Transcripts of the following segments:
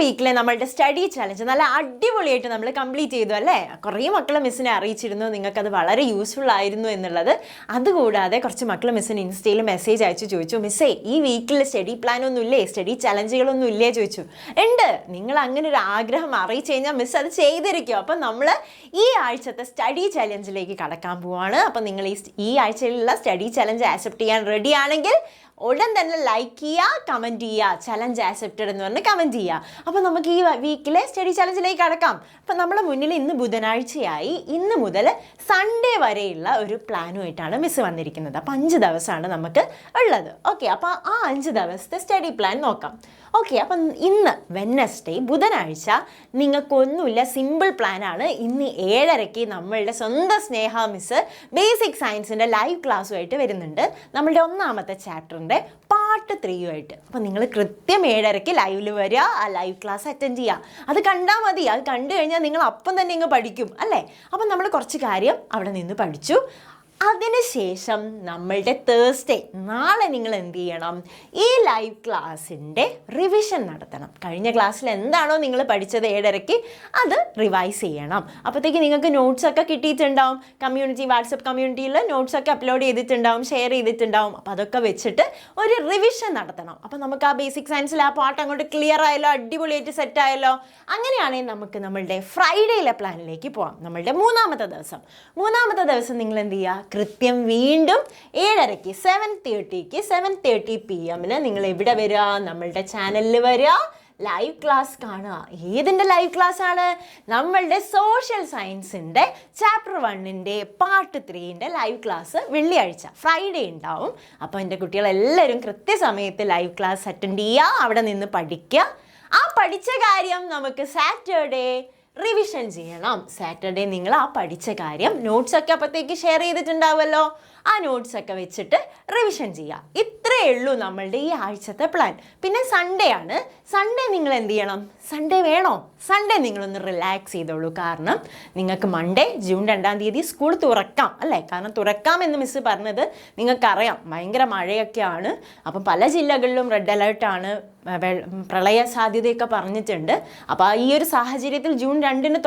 വീക്കിലെ നമ്മളുടെ study challenge നല്ല അടിപൊളിയായിട്ട് നമ്മൾ കംപ്ലീറ്റ് ചെയ്തു അല്ലേ. കുറേ മക്കൾ മിസ്സിനെ അറിയിച്ചിരുന്നു, നിങ്ങൾക്കത് വളരെ യൂസ്ഫുൾ ആയിരുന്നു എന്നുള്ളത്. അതുകൂടാതെ കുറച്ച് മക്കൾ മിസ്സിന് ഇൻസ്റ്റയിൽ മെസ്സേജ് അയച്ചു ചോദിച്ചു, മിസ്സേ ഈ വീക്കിൽ സ്റ്റഡി പ്ലാൻ ഒന്നും ഇല്ലേ, സ്റ്റഡി ചലഞ്ചുകളൊന്നും ഇല്ലേ ചോദിച്ചു. ഉണ്ട്, നിങ്ങൾ അങ്ങനെ ഒരു ആഗ്രഹം അറിയിച്ചു കഴിഞ്ഞാൽ മിസ് അത് ചെയ്തിരിക്കും. അപ്പം നമ്മൾ ഈ ആഴ്ചത്തെ സ്റ്റഡി ചലഞ്ചിലേക്ക് കടക്കാൻ പോവാണ്. അപ്പം നിങ്ങൾ ഈ ആഴ്ചയിലുള്ള സ്റ്റഡി ചലഞ്ച് ആക്സെപ്റ്റ് ചെയ്യാൻ റെഡി ആണെങ്കിൽ ഉടൻ തന്നെ ലൈക്ക് ചെയ്യുക, കമൻറ്റ് ചെയ്യുക, ചലഞ്ച് ആക്സെപ്റ്റഡ് എന്ന് പറഞ്ഞ് കമൻറ്റ് ചെയ്യുക. അപ്പോൾ നമുക്ക് ഈ വീക്കിലെ സ്റ്റഡി ചലഞ്ചിലേക്ക് കടക്കാം. അപ്പം നമ്മുടെ മുന്നിൽ ഇന്ന് ബുധനാഴ്ചയായി, ഇന്ന് മുതൽ സൺഡേ വരെയുള്ള ഒരു പ്ലാനുമായിട്ടാണ് മിസ് വന്നിരിക്കുന്നത്. അപ്പോൾ 5 ദിവസമാണ് നമുക്ക് ഉള്ളത്. ഓക്കെ, അപ്പോൾ ആ 5 ദിവസത്തെ സ്റ്റഡി പ്ലാൻ നോക്കാം. ഓക്കെ, അപ്പം ഇന്ന് വെഡ്നെസ്ഡേ ബുധനാഴ്ച നിങ്ങൾക്കൊന്നുമില്ല, സിമ്പിൾ പ്ലാനാണ്. ഇന്ന് 7:30 നമ്മളുടെ സ്വന്തം സ്നേഹ മിസ് ബേസിക് സയൻസിൻ്റെ ലൈവ് ക്ലാസ്സുമായിട്ട് വരുന്നുണ്ട്, നമ്മളുടെ 1ാമത്തെ ചാപ്റ്ററിൻ്റെ പാർട്ട് 3 അപ്പോൾ നിങ്ങൾ കൃത്യം 7:30 ലൈവിൽ വരിക, ആ ലൈവ് ക്ലാസ് അറ്റൻഡ് ചെയ്യുക. അത് കണ്ടാൽ മതി, അത് കണ്ടു കഴിഞ്ഞാൽ നിങ്ങൾ അപ്പം തന്നെ ഇങ്ങ് പഠിക്കും അല്ലേ. അപ്പം നമ്മൾ കുറച്ച് കാര്യം അവിടെ നിന്ന് പഠിച്ചു. അതിനുശേഷം നമ്മളുടെ തേഴ്സ്ഡേ നാളെ നിങ്ങൾ എന്ത് ചെയ്യണം, ഈ ലൈവ് ക്ലാസ്സിൻ്റെ റിവിഷൻ നടത്തണം. കഴിഞ്ഞ ക്ലാസ്സിൽ എന്താണോ നിങ്ങൾ പഠിച്ചത് 7:30 അത് റിവൈസ് ചെയ്യണം. അപ്പോഴത്തേക്ക് നിങ്ങൾക്ക് നോട്ട്സൊക്കെ കിട്ടിയിട്ടുണ്ടാവും, കമ്മ്യൂണിറ്റി വാട്സപ്പ് കമ്മ്യൂണിറ്റിയിൽ നോട്ട്സൊക്കെ അപ്ലോഡ് ചെയ്തിട്ടുണ്ടാവും, ഷെയർ ചെയ്തിട്ടുണ്ടാവും. അപ്പോൾ അതൊക്കെ വെച്ചിട്ട് ഒരു റിവിഷൻ നടത്തണം. അപ്പോൾ നമുക്ക് ആ ബേസിക് സയൻസിൽ ആ പാർട്ട് അങ്ങോട്ട് ക്ലിയർ ആയല്ലോ, അടിപൊളിയായിട്ട് സെറ്റ് ആയല്ലോ. അങ്ങനെയാണെങ്കിൽ നമുക്ക് നമ്മളുടെ ഫ്രൈഡേയിലെ പ്ലാനിലേക്ക് പോകാം. നമ്മളുടെ 3ാമത്തെ ദിവസം നിങ്ങൾ എന്ത് ചെയ്യുക, കൃത്യം വീണ്ടും 7:30 7:30 PM നിങ്ങൾ എവിടെ വരിക, നമ്മളുടെ ചാനലിൽ വരിക, ലൈവ് ക്ലാസ് കാണുക. ഏതിൻ്റെ ലൈവ് ക്ലാസ് ആണ്? നമ്മളുടെ സോഷ്യൽ സയൻസിൻ്റെ ചാപ്റ്റർ 1ൻ്റെ പാർട്ട് 3ൻ്റെ ലൈവ് ക്ലാസ് വെള്ളിയാഴ്ച ഫ്രൈഡേ ഉണ്ടാവും. അപ്പോൾ എൻ്റെ കുട്ടികളെല്ലാവരും കൃത്യസമയത്ത് ലൈവ് ക്ലാസ് അറ്റൻഡ് ചെയ്യുക, അവിടെ നിന്ന് പഠിക്കുക. ആ പഠിച്ച കാര്യം നമുക്ക് സാറ്റർഡേ റിവിഷൻ ചെയ്യണം. സാറ്റർഡേ നിങ്ങൾ ആ പഠിച്ച കാര്യം നോട്ട്സൊക്കെ അപ്പോഴത്തേക്ക് ഷെയർ ചെയ്തിട്ടുണ്ടാവുമല്ലോ, ആ നോട്ട്സൊക്കെ വെച്ചിട്ട് റിവിഷൻ ചെയ്യുക. ഇത്രയേ ഉള്ളൂ നമ്മളുടെ ഈ ആഴ്ചത്തെ പ്ലാൻ. പിന്നെ സൺഡേ ആണ്. സൺഡേ നിങ്ങൾ എന്ത് ചെയ്യണം? സൺഡേ വേണോ? സൺഡേ നിങ്ങളൊന്ന് റിലാക്സ് ചെയ്തോളൂ. കാരണം നിങ്ങൾക്ക് മൺഡേ ജൂൺ 2-ാം തീയതി സ്കൂൾ തുറക്കാം അല്ലേ. കാരണം തുറക്കാമെന്ന് മിസ്സ് പറഞ്ഞത് നിങ്ങൾക്കറിയാം, ഭയങ്കര മഴയൊക്കെയാണ്. അപ്പം പല ജില്ലകളിലും റെഡ് അലേർട്ടാണ്, പ്രളയ സാധ്യതയൊക്കെ പറഞ്ഞിട്ടുണ്ട്. അപ്പോൾ ഈ ഒരു സാഹചര്യത്തിൽ ജൂൺ 2-ന്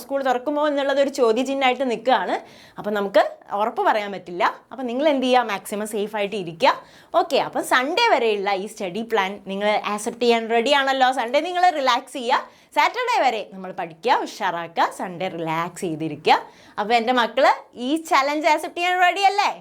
സ്കൂൾ തുറക്കുമോ എന്നുള്ളത് ഒരു ചോദ്യചിഹ്നമായിട്ട് നിൽക്കുകയാണ്. അപ്പോൾ നമുക്ക് ഉറപ്പ് പറയാൻ പറ്റില്ല. അപ്പോൾ നിങ്ങൾ എന്ത് ചെയ്യുക, മാക്സിമം സേഫായിട്ട് ഇരിക്കുക. ഓക്കെ, അപ്പോൾ സൺഡേ വരെയുള്ള ഈ സ്റ്റഡി പ്ലാൻ നിങ്ങൾ ആക്സെപ്റ്റ് ചെയ്യാൻ റെഡി ആണല്ലോ. സൺഡേ നിങ്ങൾ റിലാക്സ് ചെയ്യുക, സാറ്റർഡേ വരെ നമ്മൾ പഠിക്കുക, ഉഷാറാക്കുക, സൺഡേ റിലാക്സ് ചെയ്തിരിക്കുക. അപ്പോൾ എൻ്റെ മക്കൾ ഈ ചലഞ്ച് ആക്സെപ്റ്റ് ചെയ്യാൻ റെഡി അല്ലേ?